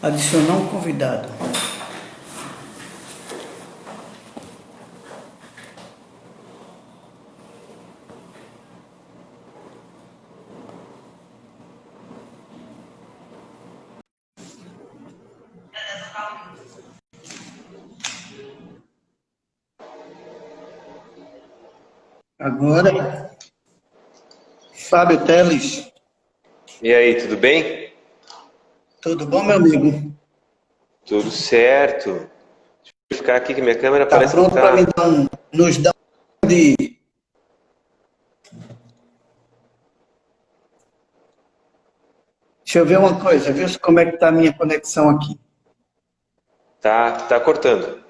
Adicionar um convidado. Agora, Fábio Teles. E aí, tudo bem? Tudo bom, meu amigo? Tudo certo. Deixa eu ficar aqui que minha câmera Tá parece que pronto para tá. me nos dar de... Deixa eu ver uma coisa, viu como é que tá a minha conexão aqui. Tá cortando.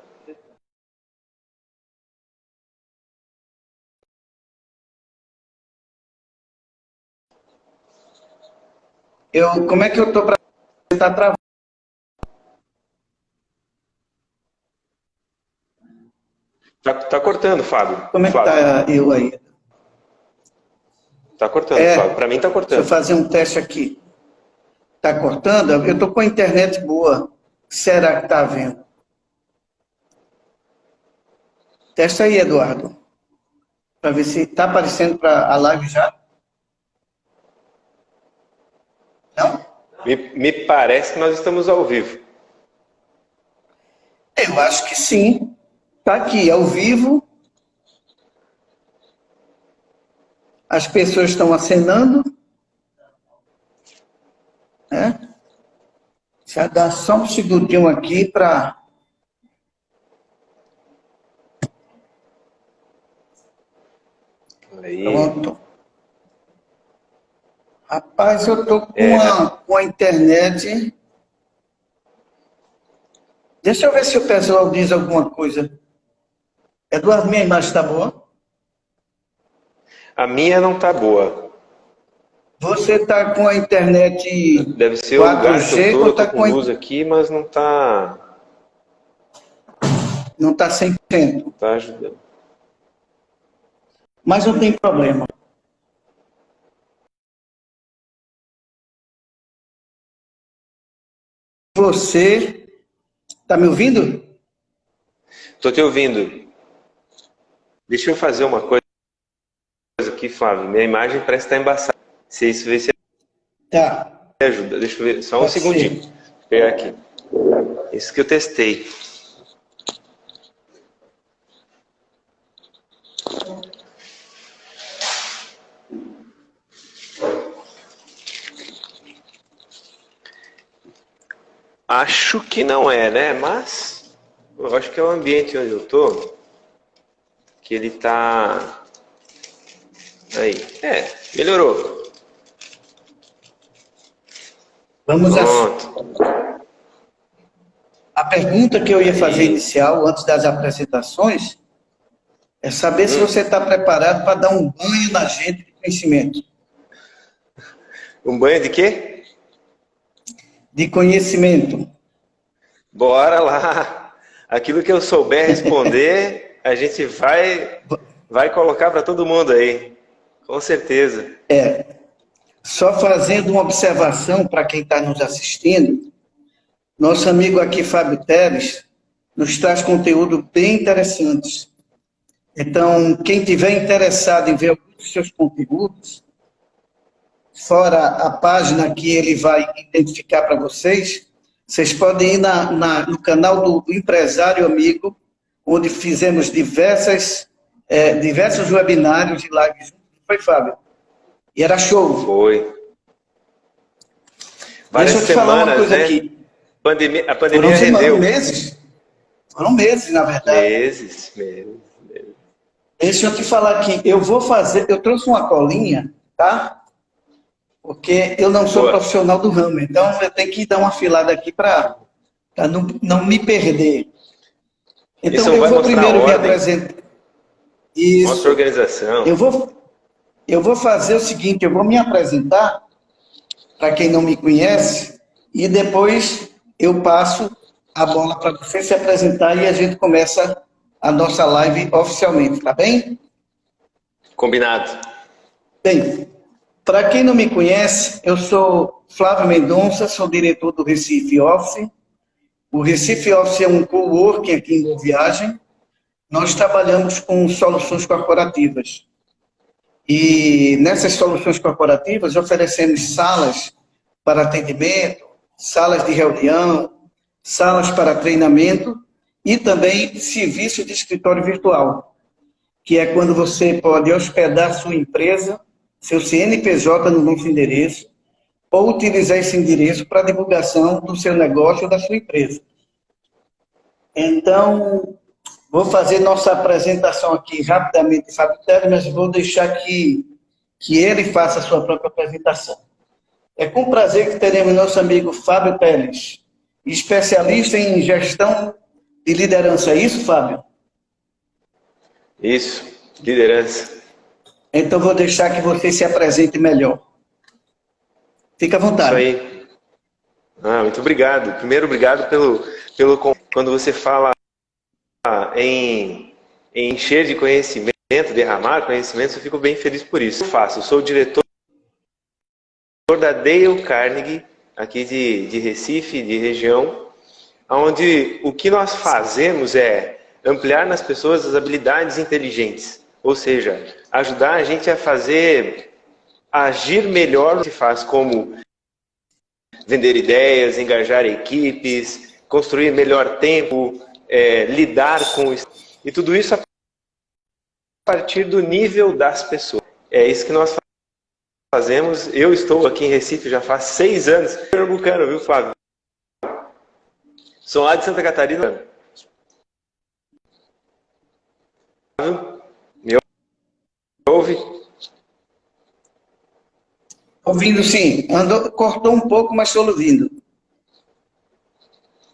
Como é que eu tô para tá travando? Tá cortando, Fábio. Como é que Flávio. tá eu aí? Tá cortando, Flávio. Pra mim tá Deixa eu cortando. fazer um teste aqui. Tá cortando? Eu tô com a internet boa. Será que tá vendo? Testa aí, Eduardo, para ver se tá aparecendo para a live já. Não? Me parece que nós estamos ao vivo. Eu acho que sim. Tá aqui, ao vivo. As pessoas estão acenando. Né? Já dá só um segundinho aqui para... Aí. Pronto. Rapaz, eu tô com a internet. Deixa eu ver se o pessoal diz alguma coisa. Eduardo, minha imagem está boa? A minha não tá boa. Você está com a internet Deve ser o lugar que 4G ou eu tô está com com a... luz aqui, mas não tá. Não está 100%. Não tá ajudando. Mas não tem problema. Você está me ouvindo? Tô te ouvindo. Deixa eu fazer uma coisa aqui, Flávio. Minha imagem parece estar embaçada. Se isso vê se Tá. ajuda. Deixa eu ver. Só um Pode segundinho. ser. Vou pegar aqui. Isso que eu testei. Acho que não é, né? Mas eu acho que é o ambiente onde eu tô, que ele tá... Aí. Melhorou. Vamos Pronto. A pergunta que eu ia fazer Aí. inicial, antes das apresentações, é saber se você está preparado para dar um banho na gente de conhecimento. Um banho de quê? De conhecimento. Bora lá. Aquilo que eu souber responder, a gente vai colocar para todo mundo aí. Com certeza. Só fazendo uma observação para quem está nos assistindo, nosso amigo aqui, Fábio Teles, nos traz conteúdo bem interessantes. Então, quem tiver interessado em ver alguns dos seus conteúdos, fora a página que ele vai identificar para vocês, vocês podem ir no canal do Empresário Amigo, onde fizemos diversos webinários e lives. Foi, Fábio? E era show. Foi. Várias Deixa eu te falar uma semanas, coisa né? aqui. A pandemia rendeu. Foram meses, na verdade. Meses. Deixa eu te falar aqui, eu trouxe uma colinha, tá? Porque eu não sou profissional do ramo, então eu tenho que dar uma filada aqui para não me perder. Então eu vou primeiro me apresentar. Isso. Mostra a organização. Eu vou fazer o seguinte, eu vou me apresentar, para quem não me conhece, e depois eu passo a bola para você se apresentar e a gente começa a nossa live oficialmente, tá bem? Combinado. Bem, Para quem não me conhece, eu sou Flávio Mendonça, sou diretor do Recife Office. O Recife Office é um coworking aqui em Boa Viagem. Nós trabalhamos com soluções corporativas. E nessas soluções corporativas oferecemos salas para atendimento, salas de reunião, salas para treinamento e também serviço de escritório virtual, que é quando você pode hospedar sua empresa, seu CNPJ no nosso endereço, ou utilizar esse endereço para divulgação do seu negócio ou da sua empresa. Então, vou fazer nossa apresentação aqui rapidamente, Fábio Teles, mas vou deixar que ele faça a sua própria apresentação. É com prazer que teremos nosso amigo Fábio Teles, especialista em gestão de liderança. É isso, Fábio? Isso, liderança. Então, vou deixar que você se apresente melhor. Fica à vontade. Isso aí. Muito obrigado. Primeiro, obrigado pelo quando você fala em encher de conhecimento, derramar conhecimento, eu fico bem feliz por isso. Eu sou o diretor da Dale Carnegie, aqui de Recife, de região, onde o que nós fazemos é ampliar nas pessoas as habilidades inteligentes, ou seja, ajudar a gente a agir melhor no que se faz, como vender ideias, engajar equipes, construir melhor tempo, lidar com isso. E tudo isso a partir do nível das pessoas. É isso que nós fazemos. Eu estou aqui em Recife já faz 6 anos. Pernambucano, viu, Flávio? Sou lá de Santa Catarina. Me ouve? Ouvindo, sim. Cortou um pouco, mas estou ouvindo.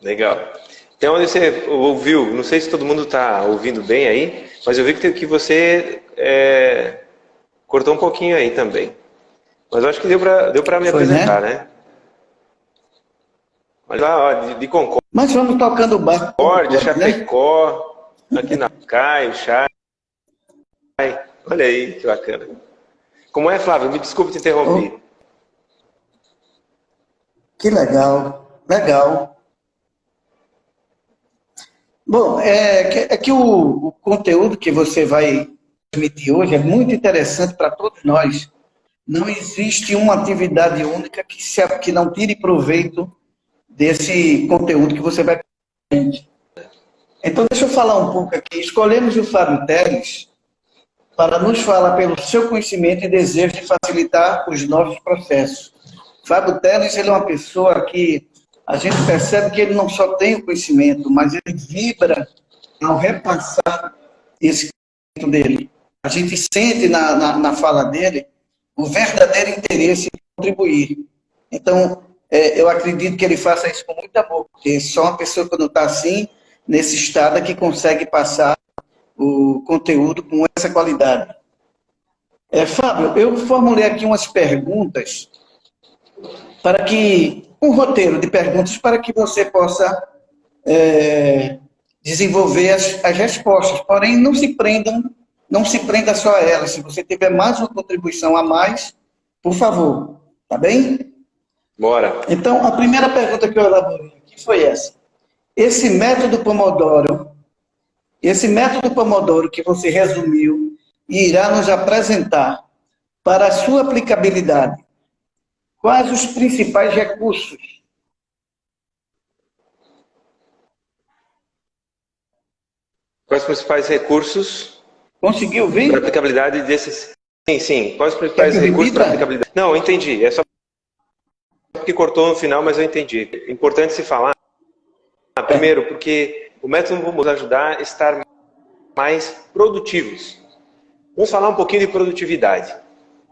Legal. Até onde você ouviu, não sei se todo mundo está ouvindo bem aí, mas eu vi que você cortou um pouquinho aí também. Mas eu acho que deu para me apresentar, né? Olha lá, ó, de Concórdia. Mas vamos tocando o barco. Concórdia, Chapecó, aqui na Caio, Chay. Olha aí, que bacana. Como é, Flávio? Me desculpe te interromper. Que legal, legal. Bom, é que o conteúdo que você vai transmitir hoje é muito interessante para todos nós. Não existe uma atividade única que não tire proveito desse conteúdo que você vai transmitir. Então, deixa eu falar um pouco aqui. Escolhemos o Fábio Teles para nos falar pelo seu conhecimento e desejo de facilitar os nossos processos. Fábio Teles, ele é uma pessoa que a gente percebe que ele não só tem o conhecimento, mas ele vibra ao repassar esse conhecimento dele. A gente sente na fala dele o verdadeiro interesse em contribuir. Então, eu acredito que ele faça isso com muito amor, porque só uma pessoa quando está assim, nesse estado, é que consegue passar o conteúdo com essa qualidade. Fábio, eu formulei aqui umas perguntas um roteiro de perguntas para que você possa desenvolver as respostas. Porém, não se prenda só a elas. Se você tiver mais uma contribuição a mais, por favor, tá bem? Bora. Então, a primeira pergunta que eu elaborei aqui foi essa. Esse método Pomodoro que você resumiu e irá nos apresentar para a sua aplicabilidade, quais os principais recursos? Quais os principais recursos? Conseguiu ver? Para a aplicabilidade desses... Sim. Quais os principais recursos para a aplicabilidade? Não, eu entendi. É só porque cortou no final, mas eu entendi. É importante se falar. Primeiro, porque o método vai nos ajudar a estar mais produtivos. Vamos falar um pouquinho de produtividade.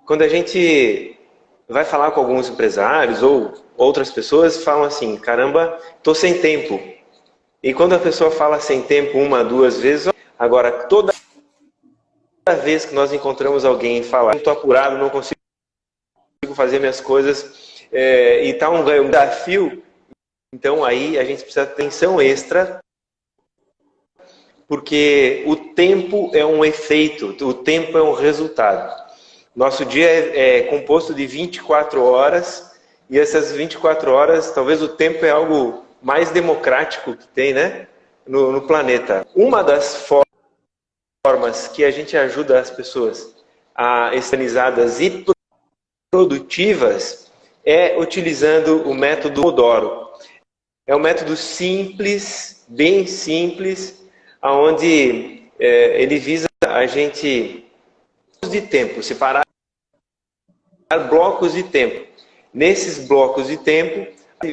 Quando a gente vai falar com alguns empresários ou outras pessoas, falam assim, caramba, estou sem tempo. E quando a pessoa fala sem tempo 1, 2 vezes, agora toda vez que nós encontramos alguém e falar, estou apurado, não consigo fazer minhas coisas, e está um desafio, então aí a gente precisa de atenção extra, porque o tempo é um efeito, o tempo é um resultado. Nosso dia é composto de 24 horas, e essas 24 horas, talvez o tempo é algo mais democrático que tem, né, no planeta. Uma das formas que a gente ajuda as pessoas a organizadas e produtivas é utilizando o método Pomodoro. É um método simples, bem simples, onde ele visa a gente de tempo, separar blocos de tempo. Nesses blocos de tempo,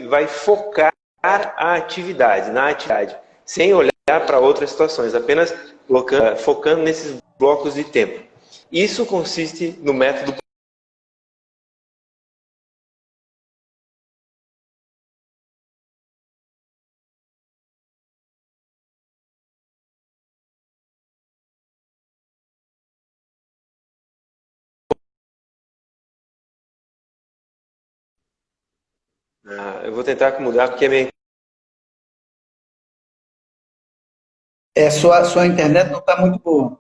vai focar a atividade, na atividade, sem olhar para outras situações, apenas focando nesses blocos de tempo. Isso consiste no método. Eu vou tentar mudar porque Sua internet não está muito boa.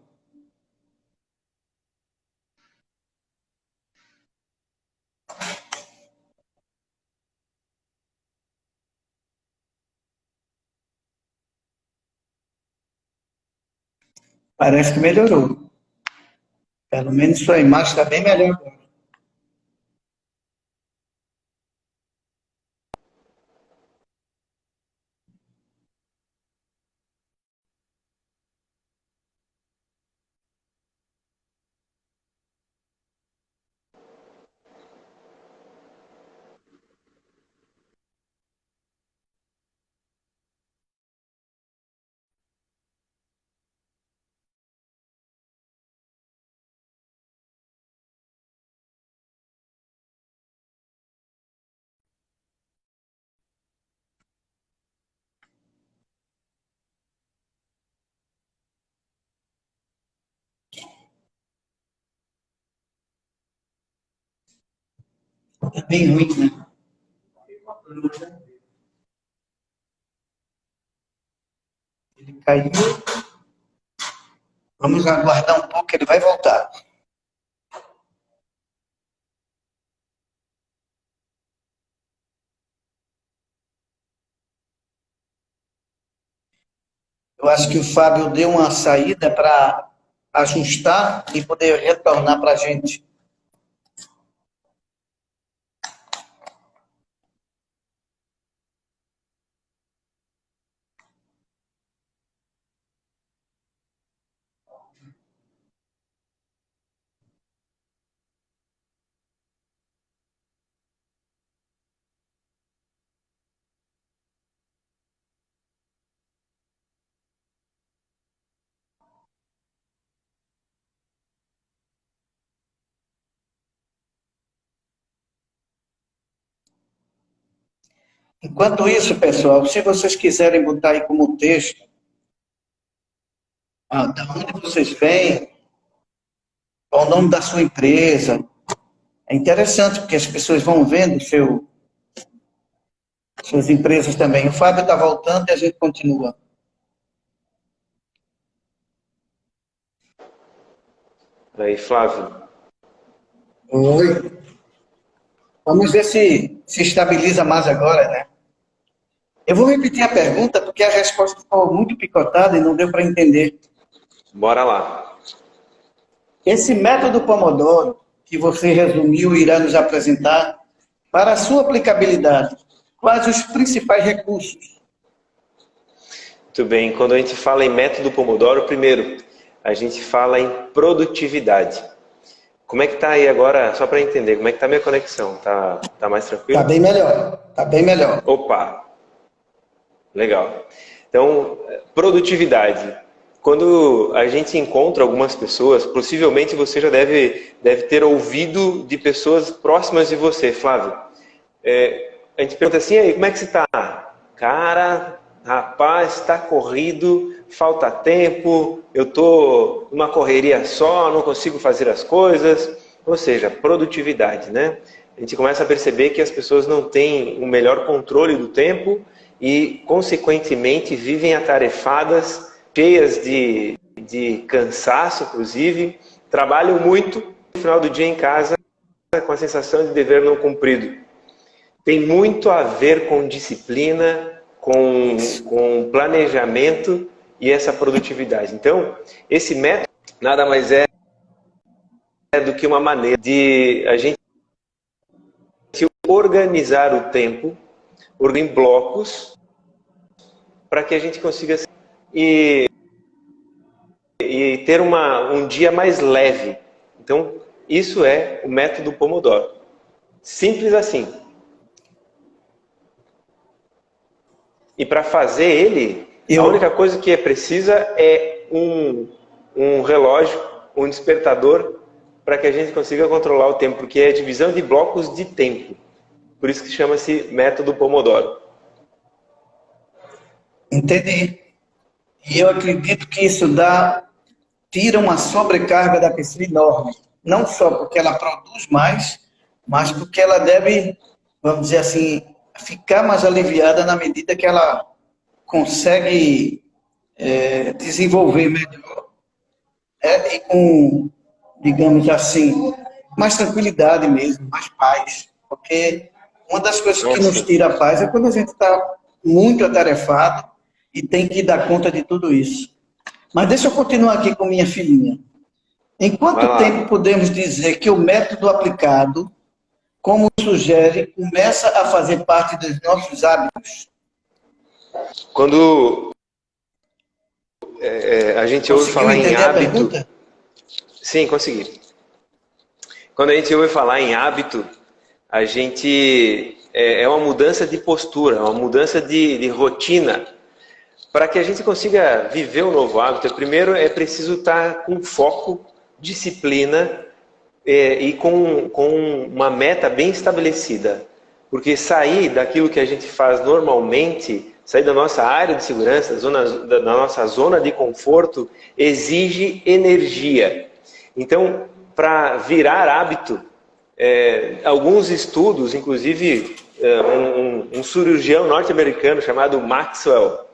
Parece que melhorou. Pelo menos sua imagem está bem melhor agora. É bem ruim, né? Ele caiu. Vamos aguardar um pouco, ele vai voltar. Eu acho que o Fábio deu uma saída para ajustar e poder retornar para a gente. Enquanto isso, pessoal, se vocês quiserem botar aí como texto, da onde vocês vêm, qual o nome da sua empresa, é interessante, porque as pessoas vão vendo suas empresas também. O Fábio está voltando e a gente continua. aí, Flávio. Oi. Vamos ver se estabiliza mais agora, né? Eu vou repetir a pergunta, porque a resposta ficou muito picotada e não deu para entender. Bora lá. Esse método Pomodoro, que você resumiu e irá nos apresentar, para a sua aplicabilidade, quais os principais recursos? Muito bem. Quando a gente fala em método Pomodoro, primeiro, a gente fala em produtividade. Como é que tá aí agora, só para entender, como é que tá a minha conexão? Tá mais tranquilo? Tá bem melhor, tá bem melhor. Opa! Legal. Então, produtividade. Quando a gente encontra algumas pessoas, possivelmente você já deve ter ouvido de pessoas próximas de você, Flávio. A gente pergunta assim, aí, como é que você está? Cara, rapaz, está corrido, falta tempo, eu estou numa correria só, não consigo fazer as coisas. Ou seja, produtividade, né? A gente começa a perceber que as pessoas não têm o melhor controle do tempo e, consequentemente, vivem atarefadas, cheias de cansaço, inclusive, trabalham muito, final do dia em casa com a sensação de dever não cumprido. Tem muito a ver com disciplina, com planejamento e essa produtividade. Então, esse método nada mais é do que uma maneira de a gente organizar o tempo em blocos para que a gente consiga e ter um dia mais leve. Então, isso é o método Pomodoro. Simples assim. E para fazer ele, a única coisa que é precisa é um relógio, um despertador, para que a gente consiga controlar o tempo, porque é divisão de blocos de tempo. Por isso que chama-se método Pomodoro. Entendi. E eu acredito que isso tira uma sobrecarga da pessoa enorme. Não só porque ela produz mais, mas porque ela deve, vamos dizer assim, ficar mais aliviada na medida que ela consegue desenvolver melhor. E com, digamos assim, mais tranquilidade mesmo, mais paz. Porque uma das coisas que nos tira a paz é quando a gente está muito atarefado e tem que dar conta de tudo isso. Mas deixa eu continuar aqui com minha filhinha. Em quanto tempo podemos dizer que o método aplicado, como sugere, começa a fazer parte dos nossos hábitos? Quando a gente ouve falar em hábito... Sim, consegui. Quando a gente ouve falar em hábito, a gente... é uma mudança de postura, uma mudança de rotina. Para que a gente consiga viver o novo hábito, primeiro é preciso estar com foco, disciplina e com uma meta bem estabelecida. Porque sair daquilo que a gente faz normalmente, sair da nossa área de segurança, da nossa zona de conforto, exige energia. Então, para virar hábito, alguns estudos, inclusive um cirurgião norte-americano chamado Maxwell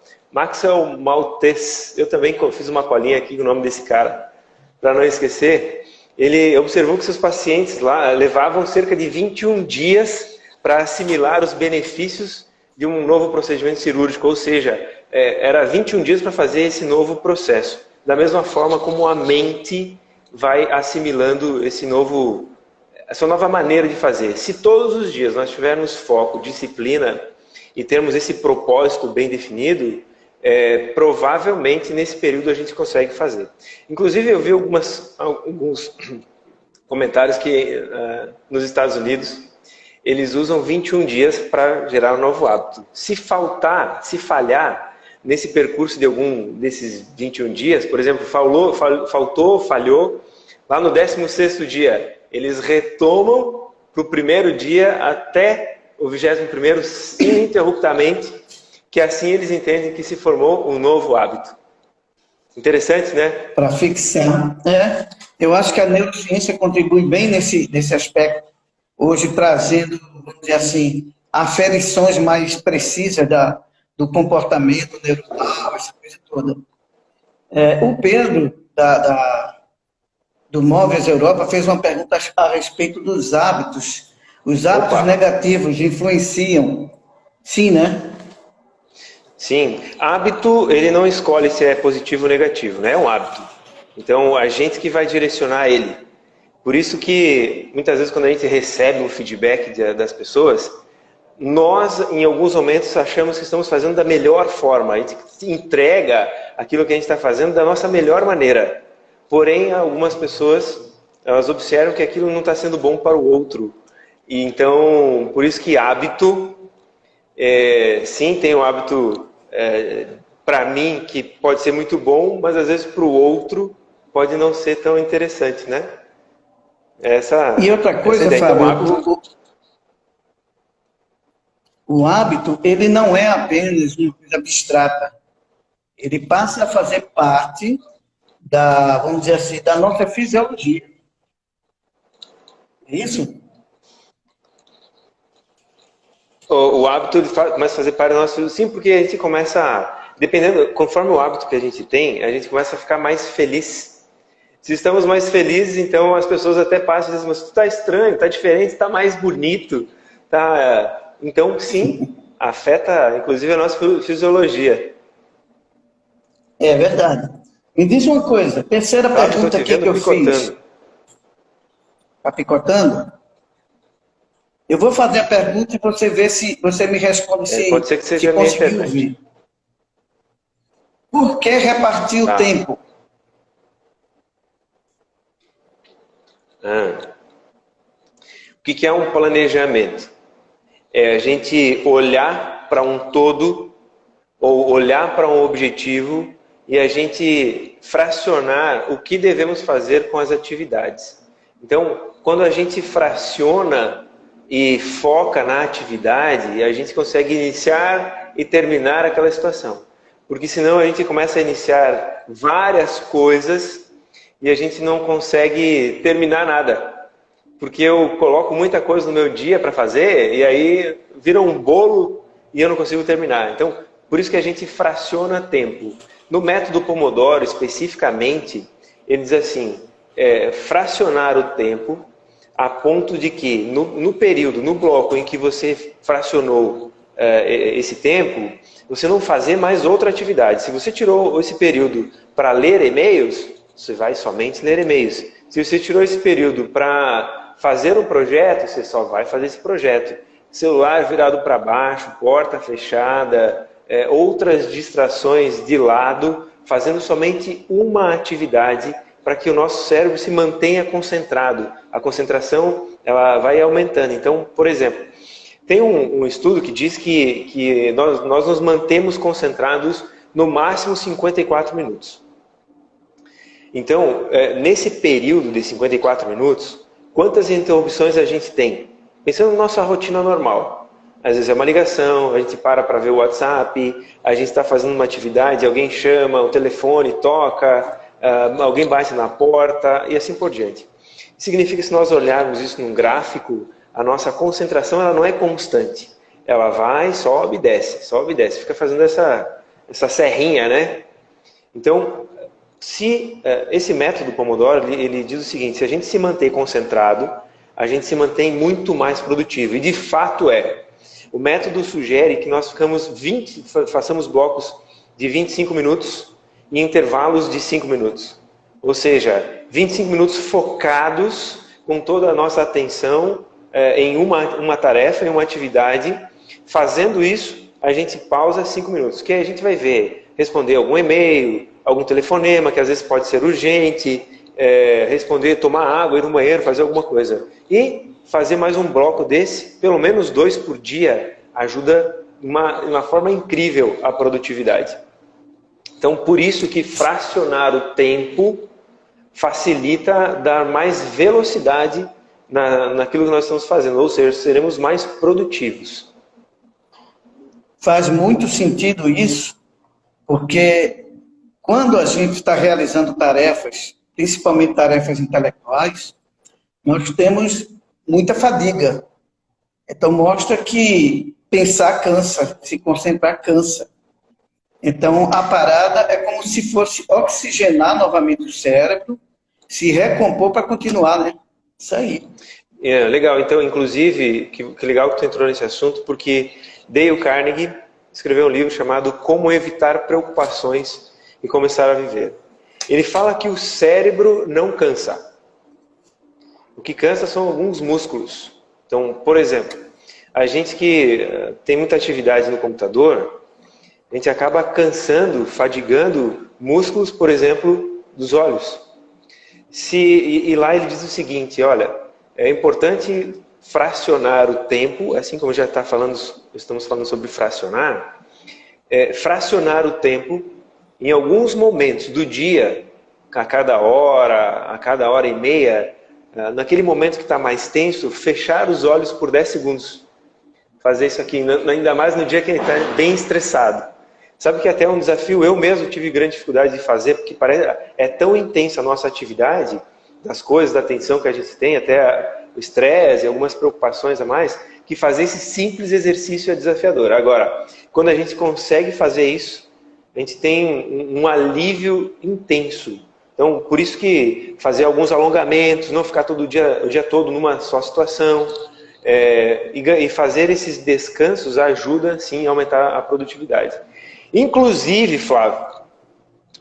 Maltese, eu também fiz uma colinha aqui com o nome desse cara, para não esquecer. Ele observou que seus pacientes lá levavam cerca de 21 dias para assimilar os benefícios de um novo procedimento cirúrgico, ou seja, era 21 dias para fazer esse novo processo. Da mesma forma como a mente vai assimilando essa nova maneira de fazer. Se todos os dias nós tivermos foco, disciplina e termos esse propósito bem definido, provavelmente nesse período a gente consegue fazer. Inclusive eu vi alguns comentários que nos Estados Unidos eles usam 21 dias para gerar um novo hábito. Se falhar nesse percurso de algum desses 21 dias, por exemplo, falhou, lá no 16º dia, eles retomam para o primeiro dia até o 21º ininterruptamente, que assim eles entendem que se formou um novo hábito. Interessante, né? Para fixar. Eu acho que a neurociência contribui bem nesse aspecto, hoje trazendo, vamos dizer assim, aferições mais precisas do comportamento neuronal, essa coisa toda. O Pedro, do Móveis Europa, fez uma pergunta a respeito dos hábitos. Os hábitos negativos influenciam? Sim, né? Sim, hábito, ele não escolhe se é positivo ou negativo, né? É um hábito. Então, a gente que vai direcionar ele. Por isso que, muitas vezes, quando a gente recebe um feedback das pessoas, nós, em alguns momentos, achamos que estamos fazendo da melhor forma. A gente entrega aquilo que a gente está fazendo da nossa melhor maneira. Porém, algumas pessoas, elas observam que aquilo não está sendo bom para o outro. E, então, por isso que hábito... sim, tem um hábito para mim que pode ser muito bom, mas às vezes para o outro pode não ser tão interessante, né? E outra coisa, Fábio, o hábito, ele não é apenas uma coisa abstrata. Ele passa a fazer parte vamos dizer assim, da nossa fisiologia. É isso? O hábito começa a fazer parte do nosso... Sim, porque a gente começa dependendo, conforme o hábito que a gente tem, a gente começa a ficar mais feliz. Se estamos mais felizes, então as pessoas até passam e dizem, mas tu tá estranho, tá diferente, tá mais bonito. Tá... Então, sim, afeta inclusive a nossa fisiologia. É verdade. Me diz uma coisa, terceira Fábio, estou pergunta te aqui vendo que eu fiz. picotando. Está picotando? Eu vou fazer a pergunta e você vê se você me responde Pode ser que se seja a minha conseguiu internet. ouvir. Por que repartir o Tá. tempo? O que é um planejamento? É a gente olhar para um todo ou olhar para um objetivo e a gente fracionar o que devemos fazer com as atividades. Então, quando a gente fraciona e foca na atividade, a gente consegue iniciar e terminar aquela situação. Porque senão a gente começa a iniciar várias coisas e a gente não consegue terminar nada. Porque eu coloco muita coisa no meu dia para fazer e aí vira um bolo e eu não consigo terminar. Então, por isso que a gente fraciona tempo. No método Pomodoro, especificamente, ele diz assim, fracionar o tempo a ponto de que no período, no bloco em que você fracionou esse tempo, você não fazer mais outra atividade. Se você tirou esse período para ler e-mails, você vai somente ler e-mails. Se você tirou esse período para fazer um projeto, você só vai fazer esse projeto. Celular virado para baixo, porta fechada, outras distrações de lado, fazendo somente uma atividade para que o nosso cérebro se mantenha concentrado. A concentração ela vai aumentando. Então, por exemplo, tem um estudo que diz que nós nos mantemos concentrados no máximo 54 minutos. Então, nesse período de 54 minutos, quantas interrupções a gente tem? Pensando na nossa rotina normal. Às vezes é uma ligação, a gente para ver o WhatsApp, a gente está fazendo uma atividade, alguém chama, o telefone toca, alguém bate na porta e assim por diante. Significa que se nós olharmos isso num gráfico, a nossa concentração ela não é constante. Ela vai, sobe e desce, fica fazendo essa serrinha, né? Então, se esse método Pomodoro, ele diz o seguinte, se a gente se manter concentrado, a gente se mantém muito mais produtivo. E de fato é. O método sugere que nós façamos blocos de 25 minutos e intervalos de 5 minutos. Ou seja, 25 minutos focados com toda a nossa atenção em uma tarefa, em uma atividade. Fazendo isso, a gente pausa 5 minutos, que aí a gente vai ver, responder algum e-mail, algum telefonema, que às vezes pode ser urgente, responder, tomar água, ir no banheiro, fazer alguma coisa. E fazer mais um bloco desse, pelo menos 2 por dia, ajuda de uma forma incrível a produtividade. Então, por isso que fracionar o tempo facilita dar mais velocidade naquilo que nós estamos fazendo, ou seja, seremos mais produtivos. Faz muito sentido isso, porque quando a gente está realizando tarefas, principalmente tarefas intelectuais, nós temos muita fadiga. Então, mostra que pensar cansa, se concentrar cansa. Então, a parada é como se fosse oxigenar novamente o cérebro, se recompor para continuar, né? Isso aí. Legal. Então, inclusive, que legal que tu entrou nesse assunto, porque Dale Carnegie escreveu um livro chamado Como Evitar Preocupações e Começar a Viver. Ele fala que o cérebro não cansa. O que cansa são alguns músculos. Então, por exemplo, a gente que tem muita atividade no computador, a gente acaba cansando, fadigando músculos, por exemplo, dos olhos. E lá ele diz o seguinte, olha, é importante fracionar o tempo, assim como já estamos falando sobre fracionar, fracionar o tempo em alguns momentos do dia, a cada hora e meia, naquele momento que está mais tenso, fechar os olhos por 10 segundos. Fazer isso aqui, ainda mais no dia que ele está bem estressado. Sabe que até é um desafio, eu mesmo tive grande dificuldade de fazer, porque é tão intensa a nossa atividade, das coisas, da atenção que a gente tem, até o estresse e algumas preocupações a mais, que fazer esse simples exercício é desafiador. Agora, quando a gente consegue fazer isso, a gente tem um alívio intenso Então, por isso que fazer alguns alongamentos, não ficar o dia todo numa só situação, e fazer esses descansos ajuda, sim, a aumentar a produtividade. Inclusive, Flávio,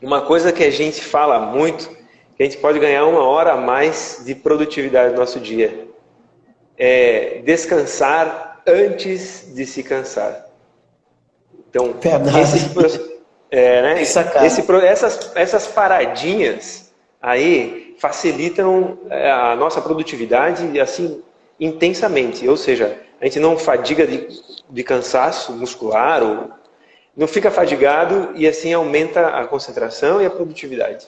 uma coisa que a gente fala muito, que a gente pode ganhar 1 hora a mais de produtividade no nosso dia, é descansar antes de se cansar. Então, essas paradinhas aí facilitam a nossa produtividade assim intensamente. Ou seja, a gente não fadiga de cansaço muscular, ou não fica fadigado e assim aumenta a concentração e a produtividade.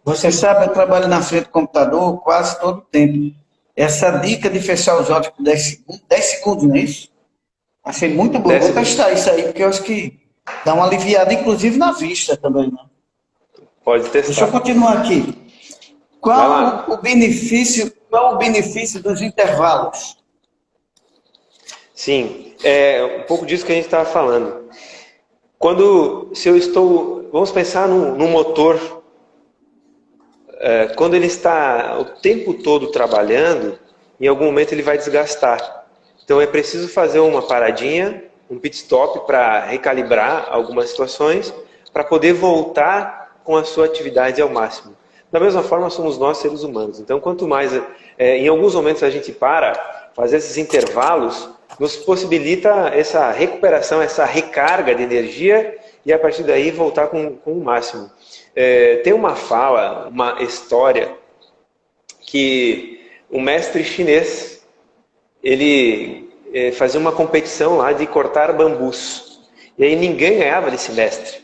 Você sabe, eu trabalho na frente do computador quase todo o tempo. Essa dica de fechar os olhos por 10 segundos, não é isso? Achei muito bom. Vou testar isso aí, porque eu acho que dá uma aliviada, inclusive na vista também, né? Pode testar. Deixa eu continuar aqui. Qual o benefício dos intervalos? Sim, um pouco disso que a gente estava falando. Vamos pensar num motor, quando ele está o tempo todo trabalhando, em algum momento ele vai desgastar. Então é preciso fazer uma paradinha, um pit stop para recalibrar algumas situações, para poder voltar com a sua atividade ao máximo. Da mesma forma somos nós seres humanos. Então quanto mais, em alguns momentos a gente fazer esses intervalos, nos possibilita essa recuperação, essa recarga de energia e a partir daí voltar com o máximo. Tem uma fala, uma história que um mestre chinês, ele fazia uma competição lá de cortar bambus. E aí ninguém ganhava desse mestre.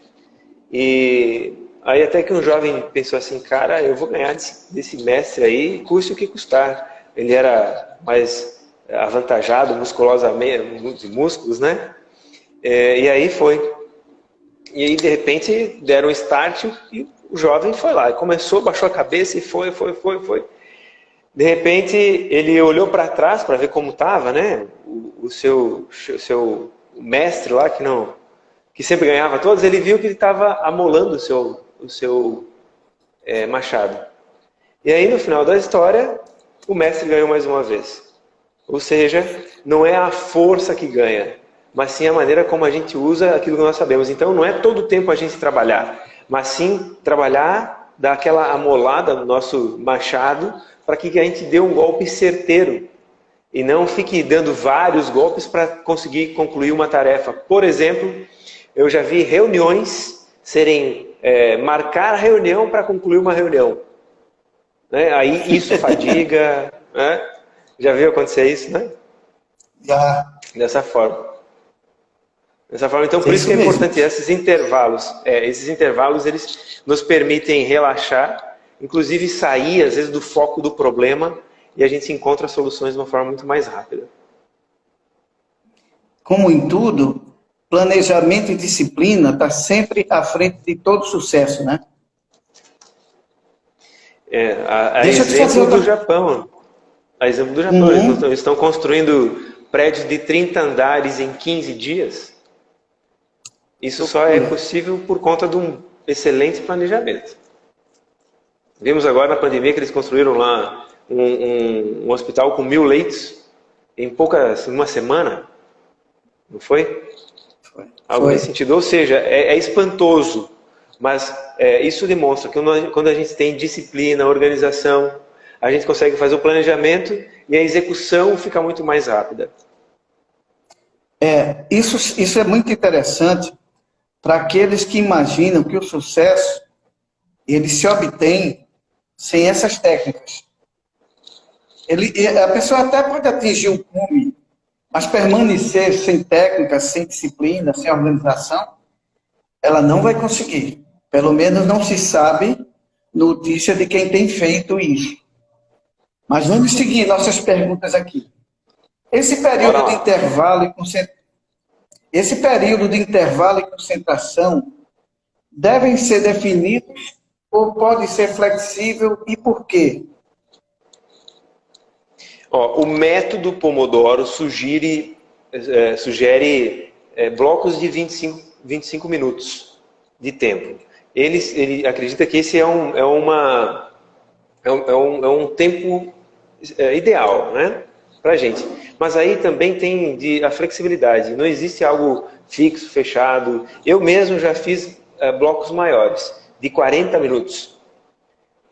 E aí até que um jovem pensou assim, cara, eu vou ganhar desse mestre aí, custe o que custar. Ele era mais avantajado musculosamente, de músculos, né? E aí foi. E aí de repente deram um start e o jovem foi lá. Começou, baixou a cabeça e foi. De repente, ele olhou para trás para ver como estava, né? O seu mestre lá, que sempre ganhava todos, ele viu que ele estava amolando o seu machado. E aí, no final da história, o mestre ganhou mais uma vez. Ou seja, não é a força que ganha, mas sim a maneira como a gente usa aquilo que nós sabemos. Então, não é todo o tempo a gente trabalhar, mas sim trabalhar, dar aquela amolada no nosso machado, para que a gente dê um golpe certeiro e não fique dando vários golpes para conseguir concluir uma tarefa. Por exemplo, eu já vi reuniões marcar a reunião para concluir uma reunião. Né? Aí isso fadiga. Né? Já viu acontecer isso, né? Já. Dessa forma. Então, por isso que é importante esses intervalos. Esses intervalos, eles nos permitem relaxar, inclusive sair, às vezes, do foco do problema e a gente encontra soluções de uma forma muito mais rápida. Como em tudo, planejamento e disciplina está sempre à frente de todo sucesso, né? Exemplo do Japão. Eles estão construindo prédios de 30 andares em 15 dias. Isso só é possível por conta de um excelente planejamento. Vimos agora na pandemia que eles construíram lá um hospital com 1000 leitos em uma semana. Não foi? Algo nesse sentido. Ou seja, é espantoso. Mas isso demonstra que quando a gente tem disciplina, organização, a gente consegue fazer o planejamento e a execução fica muito mais rápida. Isso é muito interessante para aqueles que imaginam que o sucesso ele se obtém sem essas técnicas. A pessoa até pode atingir um cume, mas permanecer sem técnica, sem disciplina, sem organização, ela não vai conseguir. Pelo menos não se sabe notícia de quem tem feito isso. Mas vamos seguir nossas perguntas aqui. Esse período de intervalo e concentração devem ser definidos ou pode ser flexível e por quê? O método Pomodoro sugere blocos de 25 minutos de tempo. ele acredita que esse é um tempo ideal, né, para a gente. Mas aí também tem a flexibilidade. Não existe algo fixo, fechado. Eu mesmo já fiz blocos maiores, de 40 minutos.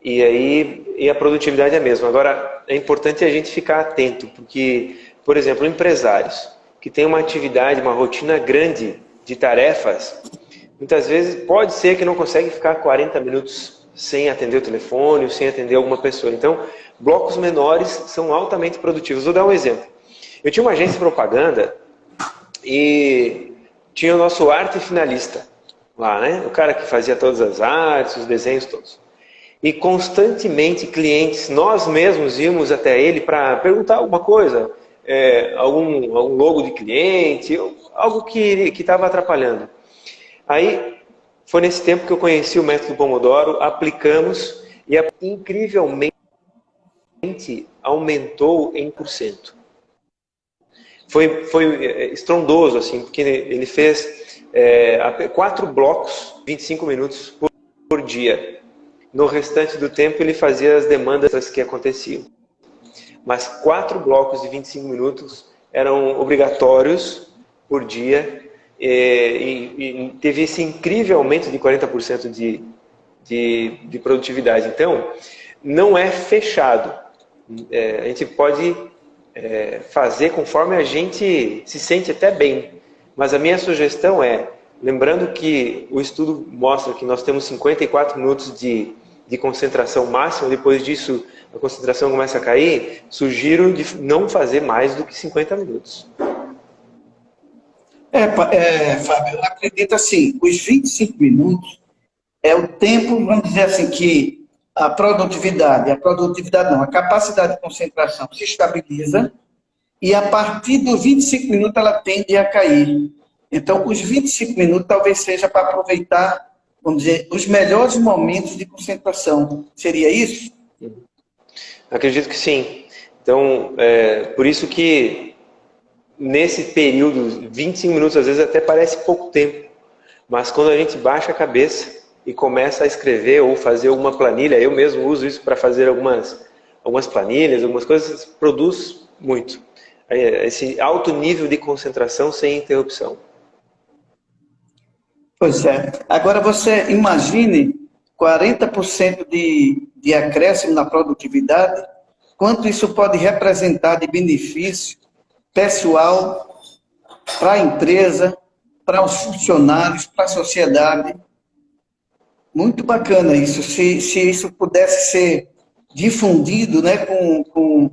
E a produtividade é a mesma. Agora, é importante a gente ficar atento, porque, por exemplo, empresários que têm uma atividade, uma rotina grande de tarefas, muitas vezes pode ser que não consegue ficar 40 minutos sem atender o telefone, ou sem atender alguma pessoa. Então, blocos menores são altamente produtivos. Vou dar um exemplo. Eu tinha uma agência de propaganda e tinha o nosso arte finalista lá, né? O cara que fazia todas as artes, os desenhos todos. E constantemente clientes, nós mesmos íamos até ele para perguntar alguma coisa, algum logo de cliente, algo que estava atrapalhando. Aí foi nesse tempo que eu conheci o método Pomodoro, aplicamos e incrivelmente aumentou em 1%. Foi estrondoso, assim, porque ele fez 4 blocos, 25 minutos por dia. No restante do tempo ele fazia as demandas que aconteciam. Mas 4 blocos de 25 minutos eram obrigatórios por dia e teve esse incrível aumento de 40% de produtividade. Então, não é fechado. A gente pode fazer conforme a gente se sente até bem. Mas a minha sugestão lembrando que o estudo mostra que nós temos 54 minutos de concentração máxima, depois disso a concentração começa a cair, sugiro de não fazer mais do que 50 minutos. Fábio, eu acredito assim, os 25 minutos é o tempo, vamos dizer assim, que a capacidade de concentração se estabiliza e a partir dos 25 minutos ela tende a cair. Então, os 25 minutos talvez seja para aproveitar, vamos dizer, os melhores momentos de concentração. Seria isso? Acredito que sim. Então, por isso que nesse período, 25 minutos às vezes até parece pouco tempo, mas quando a gente baixa a cabeça e começa a escrever ou fazer uma planilha, eu mesmo uso isso para fazer algumas planilhas, algumas coisas, produz muito. Esse alto nível de concentração sem interrupção. Pois é. Agora você imagine 40% de acréscimo na produtividade, quanto isso pode representar de benefício pessoal para a empresa, para os funcionários, para a sociedade. Muito bacana isso. Se isso pudesse ser difundido, né, com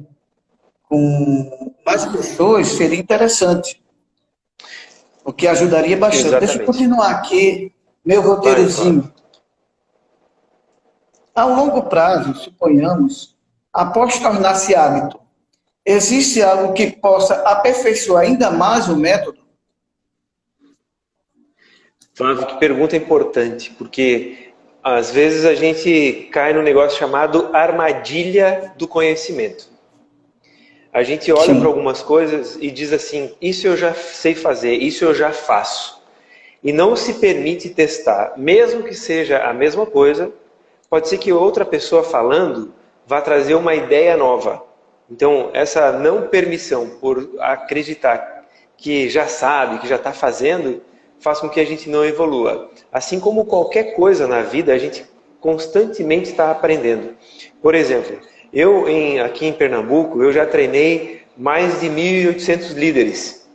mais pessoas, seria interessante. O que ajudaria bastante. Exatamente. Deixa eu continuar aqui, meu roteirozinho. A longo prazo, suponhamos, após tornar-se hábito, existe algo que possa aperfeiçoar ainda mais o método? Flávio, que pergunta importante, porque às vezes a gente cai num negócio chamado armadilha do conhecimento. A gente olha para algumas coisas e diz assim, isso eu já sei fazer, isso eu já faço. E não se permite testar, mesmo que seja a mesma coisa, pode ser que outra pessoa falando vá trazer uma ideia nova. Então, essa não permissão por acreditar que já sabe, que já está fazendo, faz com que a gente não evolua. Assim como qualquer coisa na vida, a gente constantemente está aprendendo. Por exemplo, aqui em Pernambuco, eu já treinei mais de 1.800 líderes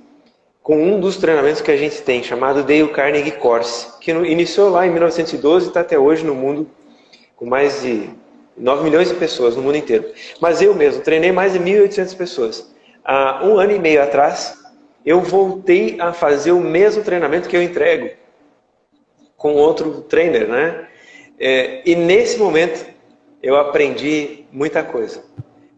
com um dos treinamentos que a gente tem, chamado Dale Carnegie Course, que iniciou lá em 1912 e está até hoje no mundo com mais de 9 milhões de pessoas no mundo inteiro. Mas eu mesmo treinei mais de 1.800 pessoas. Há 1 ano e meio atrás, eu voltei a fazer o mesmo treinamento que eu entrego com outro trainer, né? E nesse momento, eu aprendi muita coisa.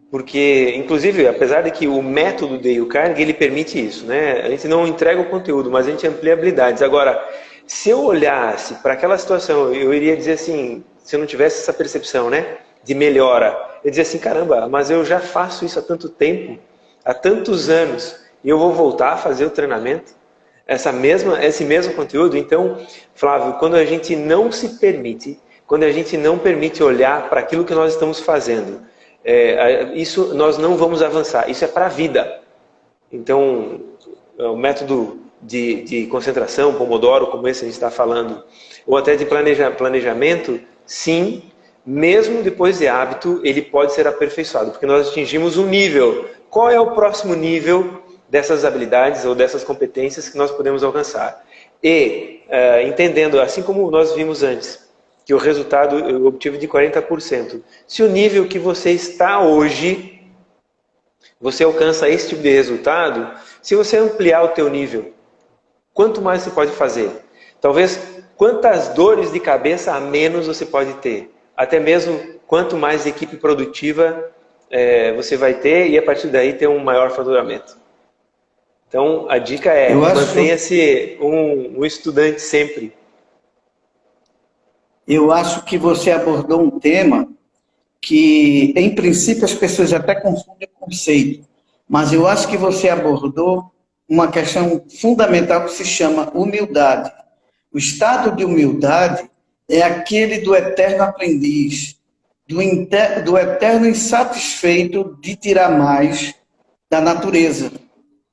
Porque, inclusive, apesar de que o método Dale Carnegie, ele permite isso, né? A gente não entrega o conteúdo, mas a gente amplia habilidades. Agora, se eu olhasse para aquela situação, eu iria dizer assim, se eu não tivesse essa percepção, né, de melhora, eu dizia assim, caramba, mas eu já faço isso há tanto tempo, há tantos anos, e eu vou voltar a fazer o treinamento? esse mesmo conteúdo. Então, Flávio, quando a gente não se permite, quando a gente não permite olhar para aquilo que nós estamos fazendo, isso nós não vamos avançar. Isso é para a vida. Então, o método de concentração, Pomodoro, como esse a gente está falando, ou até de planejamento, sim, mesmo depois de hábito, ele pode ser aperfeiçoado, porque nós atingimos um nível. Qual é o próximo nível dessas habilidades ou dessas competências que nós podemos alcançar? E, entendendo, assim como nós vimos antes, que o resultado eu obtive de 40%. Se o nível que você está hoje, você alcança esse tipo de resultado, se você ampliar o teu nível, quanto mais você pode fazer? Talvez quantas dores de cabeça a menos você pode ter? Até mesmo quanto mais equipe produtiva você vai ter e a partir daí ter um maior faturamento. Então a dica é, mantenha-se um estudante sempre. Eu acho que você abordou um tema que, em princípio, as pessoas até confundem o conceito, mas eu acho que você abordou uma questão fundamental que se chama humildade. O estado de humildade é aquele do eterno aprendiz, do eterno insatisfeito de tirar mais da natureza.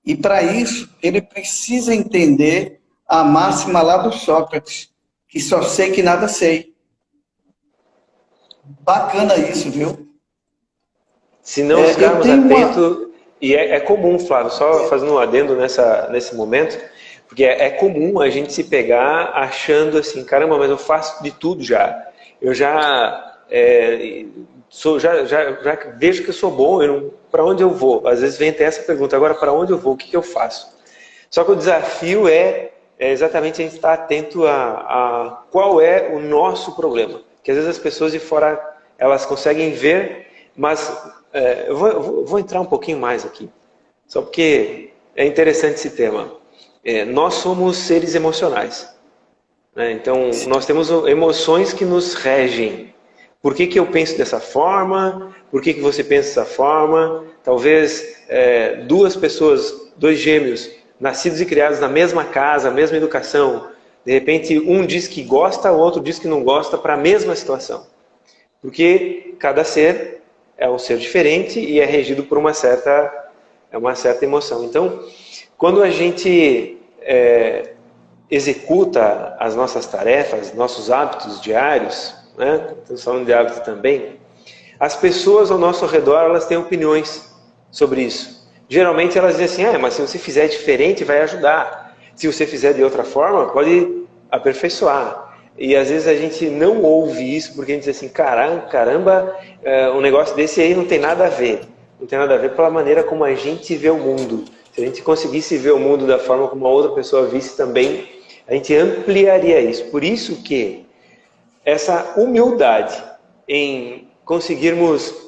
E, para isso, ele precisa entender a máxima lá do Sócrates, que só sei que nada sei. Bacana isso, viu? Se não ficarmos atentos, e é comum, Flávio, só fazendo um adendo nesse momento, porque é comum a gente se pegar achando assim, caramba, mas eu faço de tudo já. Eu já vejo que eu sou bom, para onde eu vou? Às vezes vem até essa pergunta, agora para onde eu vou? O que eu faço? Só que o desafio é exatamente a gente estar atento a qual é o nosso problema. Que às vezes as pessoas de fora, elas conseguem ver, mas eu vou entrar um pouquinho mais aqui, só porque é interessante esse tema. Nós somos seres emocionais, né? Então nós temos emoções que nos regem. Por que eu penso dessa forma? Por que você pensa dessa forma? Talvez duas pessoas, dois gêmeos, nascidos e criados na mesma casa, mesma educação, de repente um diz que gosta, o outro diz que não gosta para a mesma situação. Porque cada ser é um ser diferente e é regido por uma certa emoção. Então, quando a gente executa as nossas tarefas, nossos hábitos diários, né? Estamos falando de hábito também, as pessoas ao nosso redor, elas têm opiniões sobre isso. Geralmente elas dizem assim, mas se você fizer diferente vai ajudar. Se você fizer de outra forma, pode aperfeiçoar. E às vezes a gente não ouve isso porque a gente diz assim, caramba, um negócio desse aí não tem nada a ver. Não tem nada a ver pela maneira como a gente vê o mundo. Se a gente conseguisse ver o mundo da forma como a outra pessoa visse também, a gente ampliaria isso. Por isso que essa humildade em conseguirmos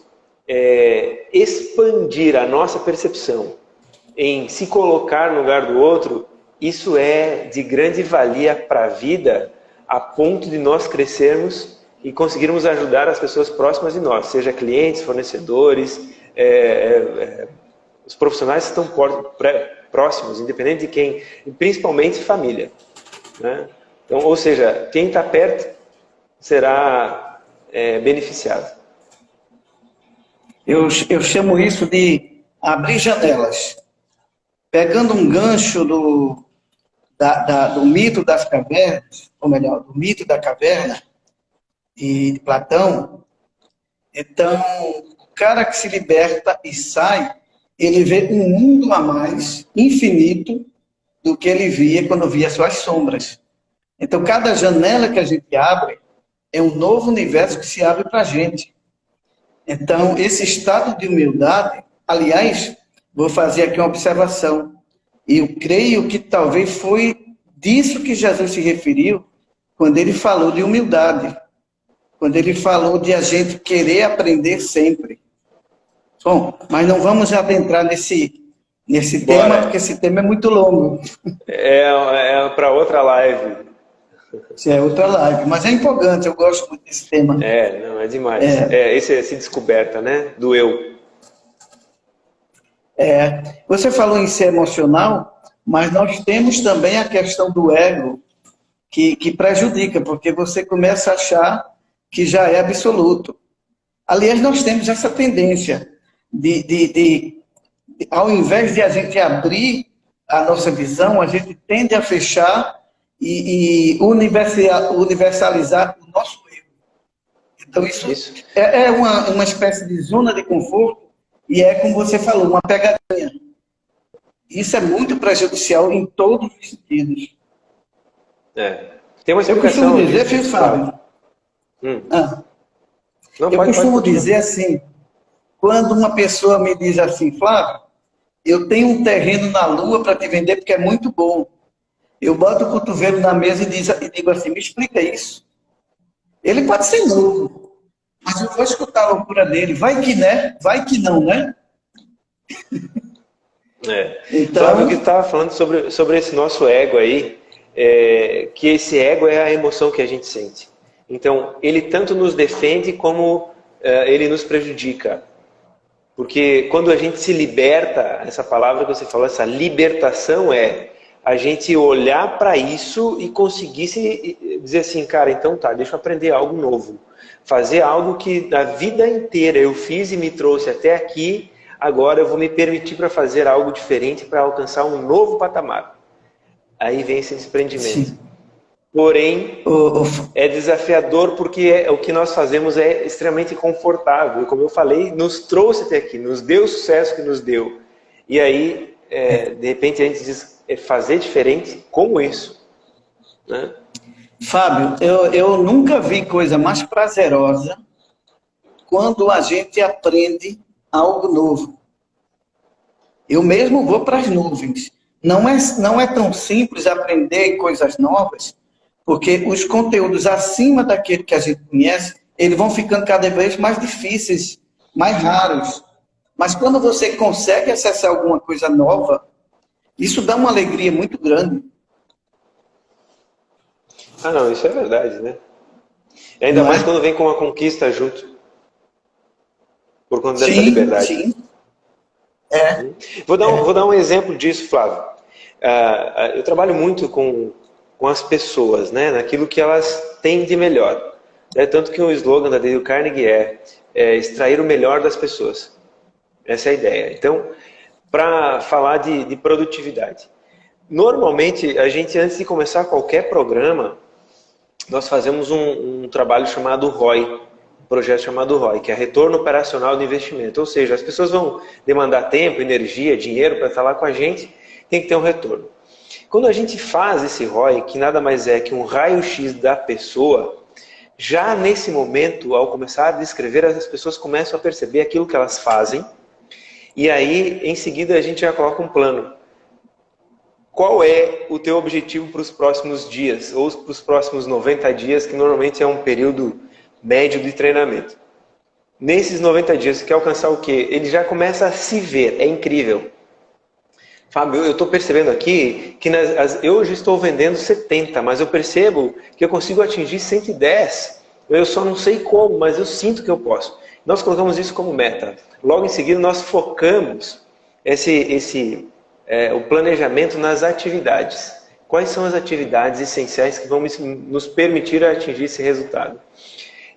expandir a nossa percepção, em se colocar no lugar do outro, isso é de grande valia para a vida, a ponto de nós crescermos e conseguirmos ajudar as pessoas próximas de nós, seja clientes, fornecedores, os profissionais que estão próximos, independente de quem, e principalmente família, né? Então, ou seja, quem está perto será beneficiado. Eu chamo isso de abrir janelas. Pegando um gancho do mito das cavernas, ou melhor, do mito da caverna de Platão, então, o cara que se liberta e sai, ele vê um mundo a mais, infinito, do que ele via quando via suas sombras. Então, cada janela que a gente abre é um novo universo que se abre para a gente. Então, esse estado de humildade, aliás, vou fazer aqui uma observação. Eu creio que talvez foi disso que Jesus se referiu quando ele falou de humildade. Quando ele falou de a gente querer aprender sempre. Bom, mas não vamos adentrar nesse tema, porque esse tema é muito longo. É para outra live. Isso é outra live, mas é empolgante, eu gosto muito desse tema. Não, é demais. Essa descoberta, né, do eu. Você falou em ser emocional, Mas nós temos também a questão do ego que prejudica, porque você começa a achar que já é absoluto. Aliás, nós temos essa tendência ao invés de a gente abrir a nossa visão, a gente tende a fechar e universalizar o nosso ego. Então, isso. É uma espécie de zona de conforto e é, como você falou, uma pegadinha. Isso é muito prejudicial em todos os sentidos. Tem uma explicação. Eu costumo dizer, filho Fábio, eu costumo dizer assim, quando uma pessoa me diz assim, Flávio, eu tenho um terreno na Lua para te vender porque é muito bom. Eu boto o cotovelo na mesa e digo assim, me explica isso. Ele pode ser novo, mas eu vou escutar a loucura dele. Vai que né? Vai que não, né? Então, Flávio, que estava falando sobre esse nosso ego aí, que esse ego é a emoção que a gente sente. Então, ele tanto nos defende como ele nos prejudica. Porque quando a gente se liberta, essa palavra que você falou, essa libertação é a gente olhar para isso e conseguir dizer assim, cara, então tá, deixa eu aprender algo novo. Fazer algo que a vida inteira eu fiz e me trouxe até aqui, agora eu vou me permitir para fazer algo diferente, para alcançar um novo patamar. Aí vem esse desprendimento. Sim. Porém, é desafiador porque o que nós fazemos é extremamente confortável. Como eu falei, nos trouxe até aqui, nos deu o sucesso que nos deu. E aí, de repente, a gente diz, fazer diferente, como isso? Né? Fábio, eu nunca vi coisa mais prazerosa quando a gente aprende algo novo. Eu mesmo vou para as nuvens. Não é tão simples aprender coisas novas, porque os conteúdos acima daquele que a gente conhece, eles vão ficando cada vez mais difíceis, mais raros. Mas quando você consegue acessar alguma coisa nova, isso dá uma alegria muito grande. Ah, não, isso é verdade, né? E ainda mais quando vem com uma conquista junto. Por conta dessa liberdade. Sim. Vou dar um exemplo disso, Flávio. Eu trabalho muito com as pessoas, né? Naquilo que elas têm de melhor. Tanto que o slogan da Dale Carnegie é extrair o melhor das pessoas. Essa é a ideia. Então, para falar de produtividade. Normalmente, a gente, antes de começar qualquer programa, nós fazemos um trabalho chamado ROI, um projeto chamado ROI, que é Retorno Operacional do Investimento. Ou seja, as pessoas vão demandar tempo, energia, dinheiro para estar lá com a gente, tem que ter um retorno. Quando a gente faz esse ROI, que nada mais é que um raio-x da pessoa, já nesse momento, ao começar a descrever, as pessoas começam a perceber aquilo que elas fazem, e aí, em seguida, a gente já coloca um plano. Qual é o teu objetivo para os próximos dias, ou para os próximos 90 dias, que normalmente é um período médio de treinamento? Nesses 90 dias, você quer alcançar o quê? Ele já começa a se ver, é incrível. Fábio, eu estou percebendo aqui que eu já estou vendendo 70, mas eu percebo que eu consigo atingir 110. Eu só não sei como, mas eu sinto que eu posso. Nós colocamos isso como meta. Logo em seguida, nós focamos o planejamento nas atividades. Quais são as atividades essenciais que vão nos permitir atingir esse resultado?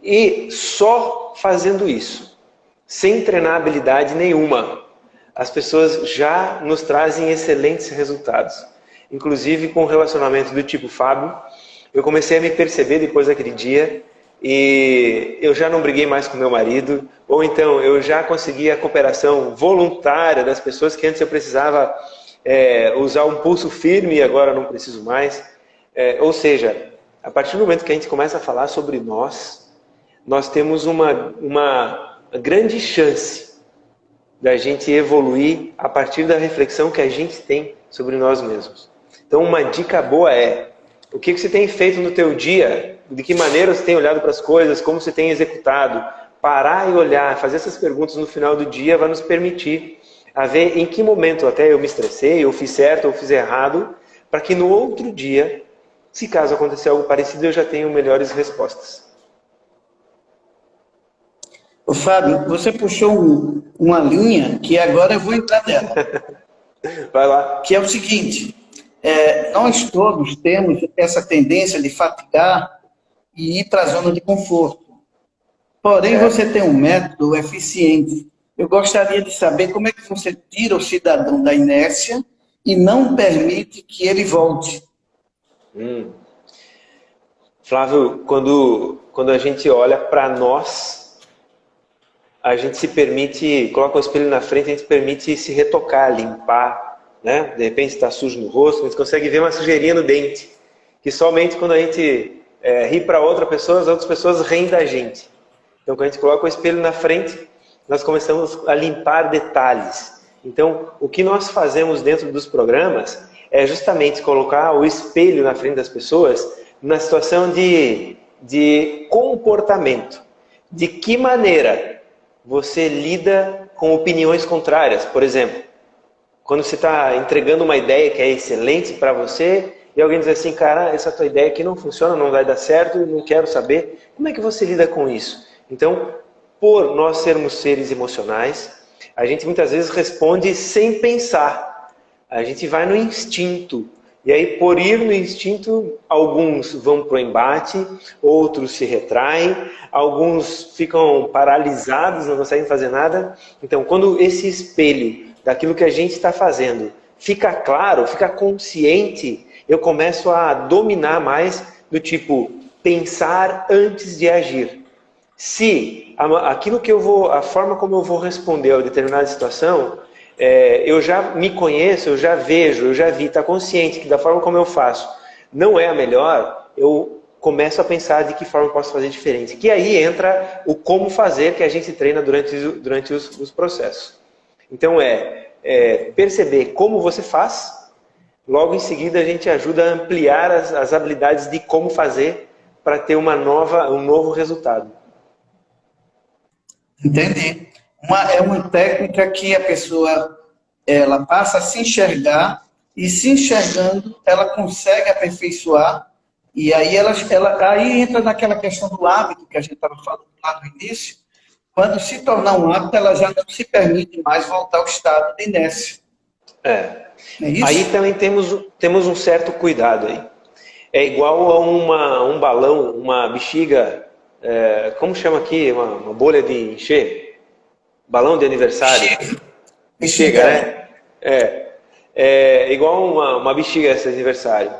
E só fazendo isso, sem treinar habilidade nenhuma, as pessoas já nos trazem excelentes resultados. Inclusive com um relacionamento do tipo Fábio, eu comecei a me perceber depois daquele dia e eu já não briguei mais com meu marido, ou então eu já consegui a cooperação voluntária das pessoas que antes eu precisava usar um pulso firme e agora não preciso mais. Ou seja, a partir do momento que a gente começa a falar sobre nós temos uma grande chance da gente evoluir a partir da reflexão que a gente tem sobre nós mesmos. Então, uma dica boa é: o que você tem feito no teu dia? De que maneira você tem olhado para as coisas? Como você tem executado? Parar e olhar, fazer essas perguntas no final do dia vai nos permitir a ver em que momento até eu me estressei, eu fiz certo ou fiz errado, para que no outro dia, se caso acontecer algo parecido, eu já tenho melhores respostas. Ô, Fábio, você puxou uma linha que agora eu vou entrar nela. Vai lá. Que é o seguinte: Nós todos temos essa tendência de fatigar e ir para a zona de conforto. Porém, você tem um método eficiente. Eu gostaria de saber como é que você tira o cidadão da inércia e não permite que ele volte. Flávio, quando a gente olha para nós, a gente se permite, coloca o espelho na frente, a gente permite se retocar, limpar, né? De repente está sujo no rosto, a gente consegue ver uma sujeirinha no dente, que somente quando a gente ri para outra pessoa, as outras pessoas riem da gente. Então, quando a gente coloca o espelho na frente, nós começamos a limpar detalhes. Então, o que nós fazemos dentro dos programas é justamente colocar o espelho na frente das pessoas na situação de comportamento. De que maneira você lida com opiniões contrárias? Por exemplo, quando você está entregando uma ideia que é excelente para você e alguém diz assim, cara, essa tua ideia aqui não funciona, não vai dar certo, não quero saber. Como é que você lida com isso? Então, por nós sermos seres emocionais, a gente muitas vezes responde sem pensar. A gente vai no instinto. E aí, por ir no instinto, alguns vão para o embate, outros se retraem, alguns ficam paralisados, não conseguem fazer nada. Então, quando esse espelho daquilo que a gente está fazendo fica claro, fica consciente, eu começo a dominar mais do tipo pensar antes de agir. Se aquilo que a forma como eu vou responder a determinada situação, eu já me conheço, eu já vejo, eu já vi, está consciente que da forma como eu faço não é a melhor, eu começo a pensar de que forma eu posso fazer diferente. Que aí entra o como fazer que a gente treina durante os processos. Então perceber como você faz, logo em seguida a gente ajuda a ampliar as habilidades de como fazer para ter um novo resultado. Entendi. É uma técnica que a pessoa ela passa a se enxergar e se enxergando ela consegue aperfeiçoar e aí aí entra naquela questão do hábito que a gente estava falando lá no início. Quando se tornar um hábito, ela já não se permite mais voltar ao estado de inércia. É isso? Aí também temos um certo cuidado aí. É igual a um balão, uma bexiga, como chama aqui? Uma bolha de encher? Balão de aniversário. Bexiga, né? É igual uma bexiga esse aniversário.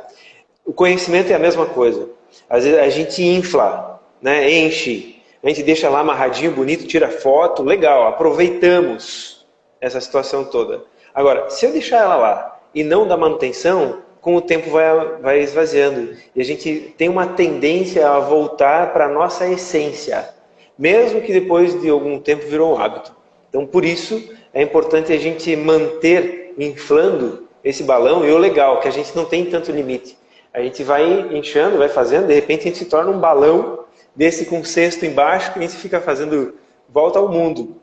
O conhecimento é a mesma coisa. Às vezes a gente infla, né? Enche. A gente deixa lá amarradinho, bonito, tira foto, legal, aproveitamos essa situação toda. Agora, se eu deixar ela lá e não dar manutenção, com o tempo vai esvaziando. E a gente tem uma tendência a voltar para a nossa essência, mesmo que depois de algum tempo virou um hábito. Então, por isso, é importante a gente manter inflando esse balão. E o legal, que a gente não tem tanto limite. A gente vai inchando, vai fazendo, de repente a gente se torna um balão desse com cesto embaixo, que a gente fica fazendo volta ao mundo,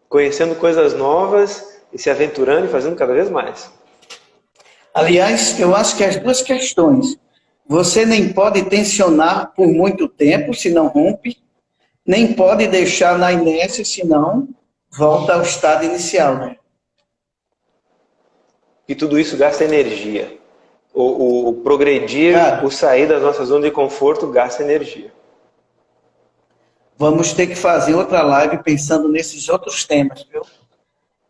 conhecendo coisas novas e se aventurando e fazendo cada vez mais. Aliás, eu acho que as duas questões, você nem pode tensionar por muito tempo, senão rompe, nem pode deixar na inércia, senão volta ao estado inicial, né? E tudo isso gasta energia. O progredir, o sair da nossa zona de conforto gasta energia. Vamos ter que fazer outra live pensando nesses outros temas, viu?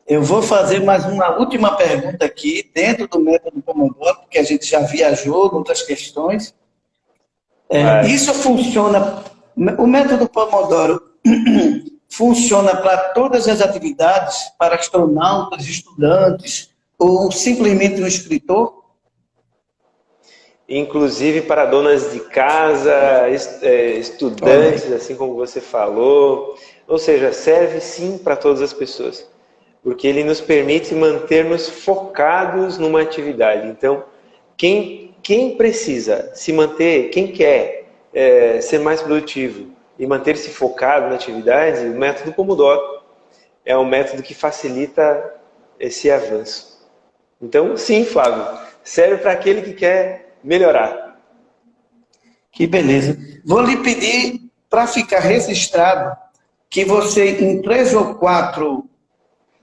Eu vou fazer mais uma última pergunta aqui, dentro do método Pomodoro, porque a gente já viajou em outras questões. Isso funciona, o método Pomodoro funciona para todas as atividades, para astronautas, estudantes, ou simplesmente um escritor? Inclusive para donas de casa, estudantes, assim como você falou. Ou seja, serve sim para todas as pessoas. Porque ele nos permite manter-nos focados numa atividade. Então, quem precisa se manter, quem quer ser mais produtivo e manter-se focado na atividade, o método Pomodoro é um método que facilita esse avanço. Então, sim, Flávio, serve para aquele que quer melhorar. Que beleza. Vou lhe pedir, para ficar registrado, que você, em 3 ou 4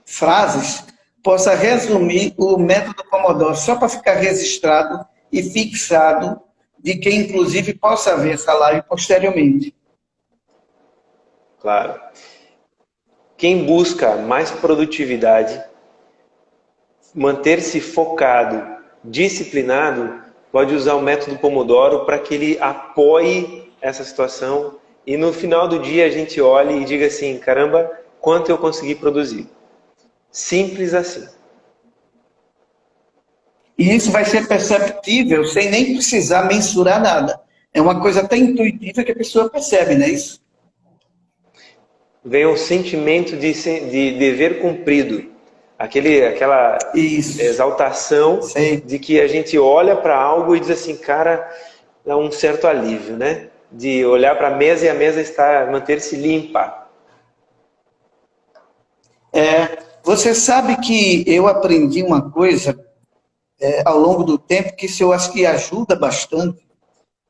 frases, possa resumir o método Pomodoro, só para ficar registrado e fixado, de quem, inclusive, possa ver essa live posteriormente. Claro. Quem busca mais produtividade, manter-se focado, disciplinado, pode usar o método Pomodoro para que ele apoie essa situação e no final do dia a gente olhe e diga assim, caramba, quanto eu consegui produzir. Simples assim. E isso vai ser perceptível sem nem precisar mensurar nada. É uma coisa até intuitiva que a pessoa percebe, não é isso? Vem um sentimento de dever cumprido. Aquela Isso. exaltação Sei. de que a gente olha para algo e diz assim, cara, dá um certo alívio, né? De olhar para a mesa e a mesa manter-se limpa. Você sabe que eu aprendi uma coisa ao longo do tempo que isso eu acho que ajuda bastante.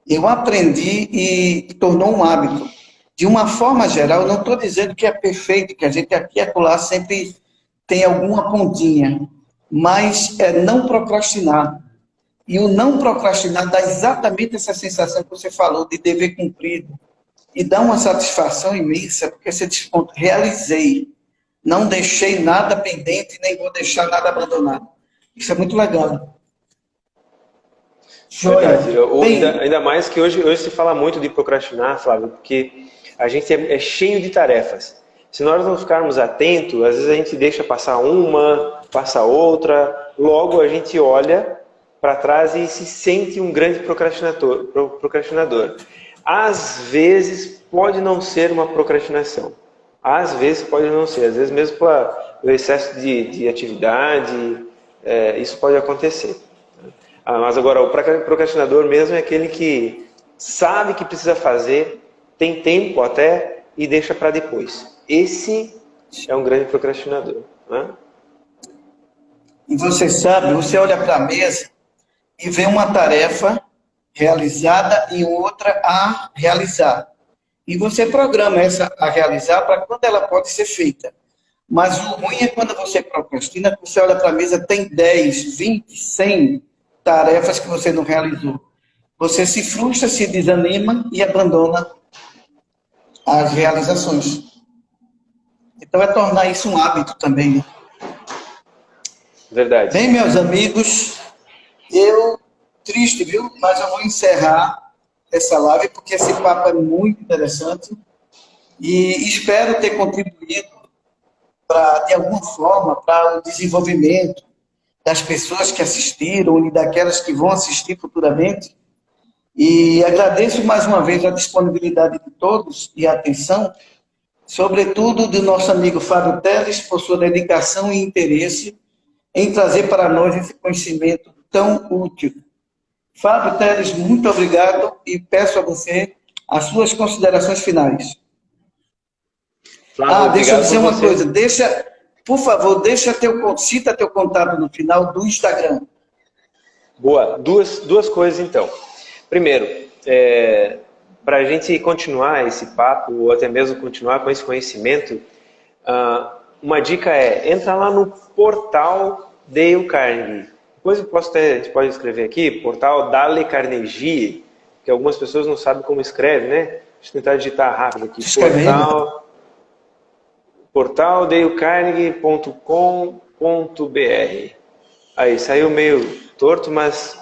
Eu aprendi e tornou um hábito. De uma forma geral, não estou dizendo que é perfeito, que a gente aqui e acolá sempre tem alguma pontinha, mas é não procrastinar. E o não procrastinar dá exatamente essa sensação que você falou de dever cumprido. E dá uma satisfação imensa, porque você diz, ponto, realizei. Não deixei nada pendente, nem vou deixar nada abandonado. Isso é muito legal. Verdade. Ainda mais que hoje se fala muito de procrastinar, Flávio, porque a gente é cheio de tarefas. Se nós não ficarmos atentos, às vezes a gente deixa passar uma, passa outra, logo a gente olha para trás e se sente um grande procrastinador. Às vezes pode não ser uma procrastinação. Às vezes pode não ser. Às vezes mesmo pelo excesso de atividade, isso pode acontecer. Mas agora o procrastinador mesmo é aquele que sabe que precisa fazer, tem tempo até e deixa para depois. Esse é um grande procrastinador, né? E você sabe, você olha para a mesa e vê uma tarefa realizada e outra a realizar. E você programa essa a realizar para quando ela pode ser feita. Mas o ruim é quando você procrastina, você olha para a mesa, tem 10, 20, 100 tarefas que você não realizou. Você se frustra, se desanima e abandona as realizações. Então é tornar isso um hábito também. Verdade. Bem, meus amigos, triste, viu? Mas eu vou encerrar essa live porque esse papo é muito interessante e espero ter contribuído de alguma forma para o desenvolvimento das pessoas que assistiram e daquelas que vão assistir futuramente. E agradeço mais uma vez a disponibilidade de todos e a atenção, sobretudo do nosso amigo Fábio Teles, por sua dedicação e interesse em trazer para nós esse conhecimento tão útil. Fábio Teles, muito obrigado e peço a você as suas considerações finais. Flávio, deixa eu dizer uma você. coisa, por favor, cita teu contato no final do Instagram. Boa, duas coisas então. Primeiro, para a gente continuar esse papo, ou até mesmo continuar com esse conhecimento, uma dica entra lá no portal Dale Carnegie. Depois a gente pode escrever aqui, portal Dale Carnegie, que algumas pessoas não sabem como escreve, né? Deixa eu tentar digitar rápido aqui. Portal dalecarnegie.com.br. Aí, saiu meio torto, mas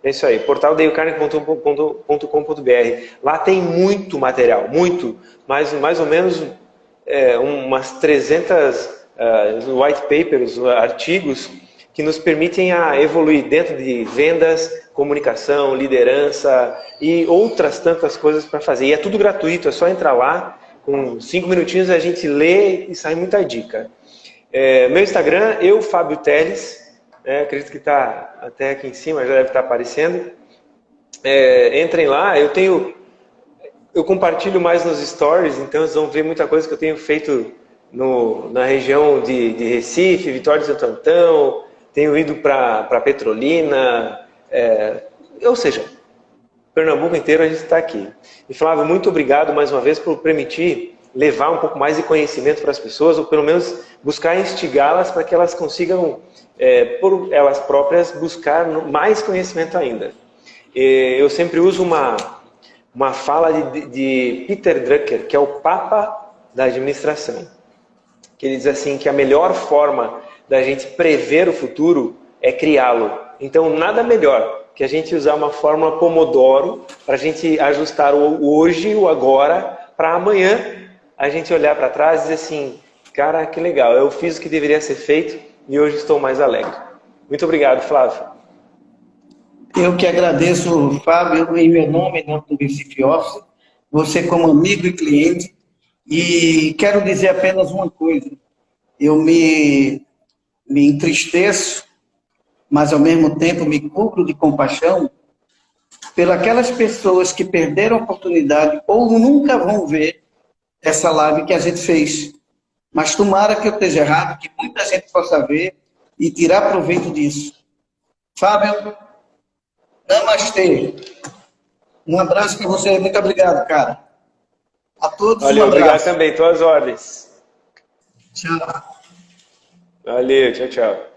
é isso aí, portaldalecarnegie.com.br. Lá tem muito material, muito, mais ou menos umas 300 white papers, artigos, que nos permitem a evoluir dentro de vendas, comunicação, liderança e outras tantas coisas para fazer. E é tudo gratuito, é só entrar lá, com 5 minutinhos a gente lê e sai muita dica. Meu Instagram, Fábio Teles, acredito que está até aqui em cima, já deve estar aparecendo. Entrem lá, eu compartilho mais nos stories, então vocês vão ver muita coisa que eu tenho feito na região de Recife, Vitória de Santo Antão, tenho ido para Petrolina, ou seja, Pernambuco inteiro a gente está aqui. E Flávio, muito obrigado mais uma vez por permitir levar um pouco mais de conhecimento para as pessoas, ou pelo menos buscar instigá-las para que elas consigam, por elas próprias, buscar mais conhecimento ainda. Eu sempre uso uma fala de Peter Drucker, que é o Papa da administração, que ele diz assim, que a melhor forma da gente prever o futuro é criá-lo. Então, nada melhor que a gente usar uma fórmula Pomodoro para a gente ajustar o hoje, o agora, para amanhã a gente olhar para trás e dizer assim, cara, que legal, eu fiz o que deveria ser feito e hoje estou mais alegre. Muito obrigado, Flávio. Eu que agradeço, Fábio, em meu nome, em nome do Recife Office, você como amigo e cliente, e quero dizer apenas uma coisa, eu me entristeço, mas ao mesmo tempo me cubro de compaixão pelas pessoas que perderam a oportunidade ou nunca vão ver essa live que a gente fez. Mas tomara que eu esteja errado, que muita gente possa ver e tirar proveito disso. Fábio, namastê. Um abraço para você. Muito obrigado, cara. A todos Valeu, um obrigado abraço. também. Tuas ordens. Tchau. Valeu, tchau, tchau.